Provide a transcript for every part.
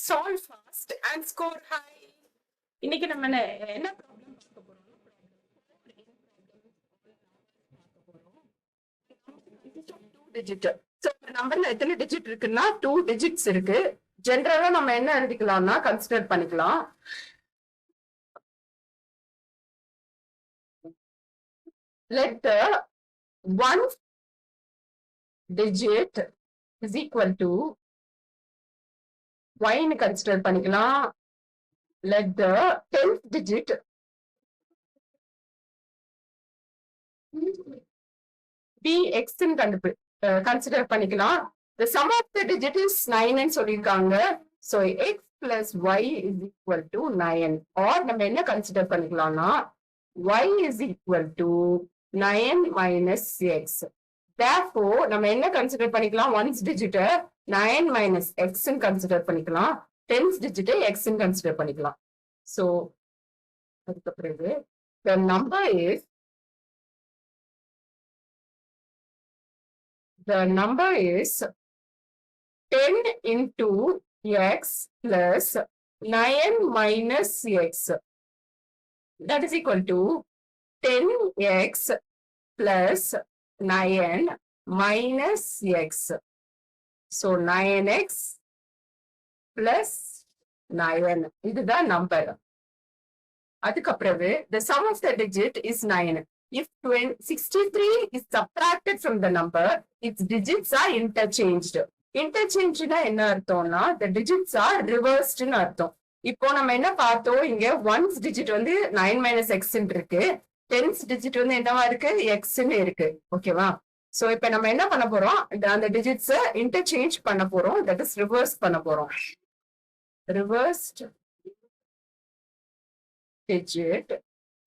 solve fast and score high. இன்னைக்கு நம்ம என்ன ப்ராப்ளம் பார்க்க போறோம்னா டூ டிஜிட். ஸோ ஒரு நம்பர்ல எத்தனை டிஜிட் இருக்குன்னா 2 டிஜிட்ஸ் இருக்கு. ஜென்ரலா நம்ம என்ன எழுதிக்கலாம்னா கன்சிடர் பண்ணிக்கலாம். Let the one digit is equal to y ன்னு கன்சிடர் பண்ணிக்கலாம். Let the 10th digit be x ன்னு கன்சிடர் பண்ணிக்கலாம். The sum of the digit is 9 ன்னு சொல்லியிருக்காங்க. So x plus y is equal to 9. Or நம்ம என்ன consider பண்ணிக்கலாம்னா y is equal to 9 minus x. Therefore நம்ம என்ன கன்சிடர் பண்ணிக்கலாம், ஒன்ஸ் டிஜிட் 9 minus x ன்னு கன்சிடர் பண்ணிக்கலாம், 10th digit x ன்னு கன்சிடர் பண்ணிக்கலாம். So அதுக்கப்புறம் the number is 10 into x plus 9 minus x. That is equal to 10x plus 9 minus x. So 9x plus 9. இதுதான் number. அதுக்கப்புறம் the sum of the digit is 9. If 63 is subtracted from the number, its digits are interchanged. Interchanged என்ன அர்த்தம்னா the digits are reversed ன்னு அர்த்தம். இப்போ நம்ம என்ன பார்த்தோம், இங்க ஒன்ஸ் டிஜிட் வந்து 9 minus x இருக்கு, 10th digit வந்து என்னவா இருக்கு, x ன்னு இருக்கு. ஓகேவா? சோ இப்ப நம்ம என்ன பண்ண போறோம், அந்த டிஜிட்ஸ் இன்டர்சேஞ்ச் பண்ண போறோம், தட் இஸ் ரிவர்ஸ் பண்ண போறோம். Reversed digit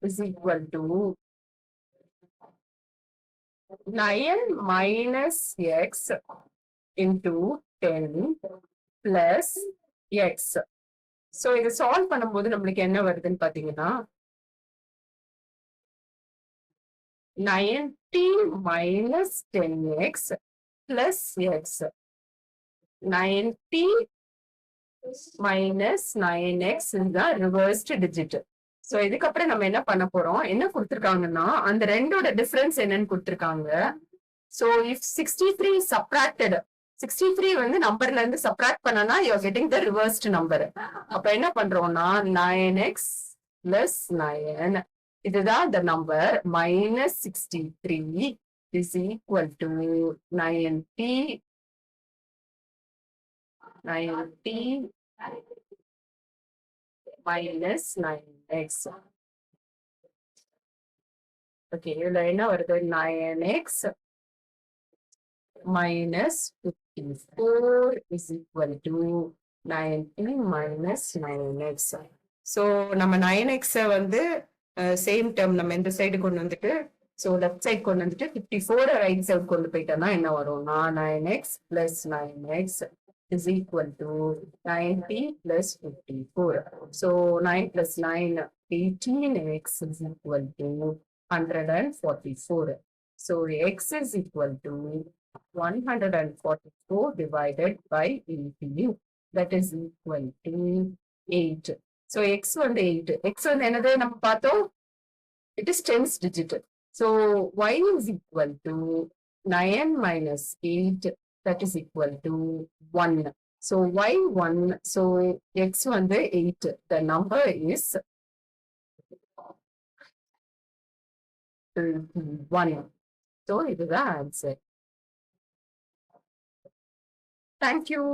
is equal to 9 minus x into 10 plus x. So இதை சால்வ் பண்ணும்போது நம்மளுக்கு என்ன வருதுன்னு பாத்தீங்கன்னா 90 minus 10x plus x. 90 minus 9x is the reversed digit. So இதுக்கப்புறம் நம்ம என்ன பண்ண போறோம், என்ன கொடுத்திருக்காங்கன்னா அந்த ரெண்டோட டிஃபரன்ஸ் என்னன்னு கொடுத்திருக்காங்க. So if 63 is subtracted, 63 வந்து நம்பர்ல இருந்து சப்ராக்ட் பண்ணனா you are getting the reversed number. அப்ப என்ன பண்றோம்னா 9x plus 9, இதுதான் the number, minus 63 is equal to 90 minus 9x. Okay, இதுல என்ன வருது, 9x minus 54 is equal to 90 minus 9x. So நம்ம 9x வந்து சேம் டேர்ம் நம்ம இந்த சைடு கொண்டு வந்துட்டு, ஸோ லெஃப்ட் சைடு கொண்டு வந்துட்டு 54 ரைட் சைடு கொண்டு போயிட்டோம்னா என்ன வரும்னா 9x plus 9x is equal to 90 plus 54. So 9 plus 9, 18x is equal to 144. So x is equal to 144 divided by 18. That is equal to 8. So x வந்து 8. x வந்து என்னது நம்ம பார்த்தோம், it is 10th digit. So y is equal to 9 minus 8, that is equal to 1. So y 1, so x வந்து 8. The number is 1. So இதுதான் answer. Thank you.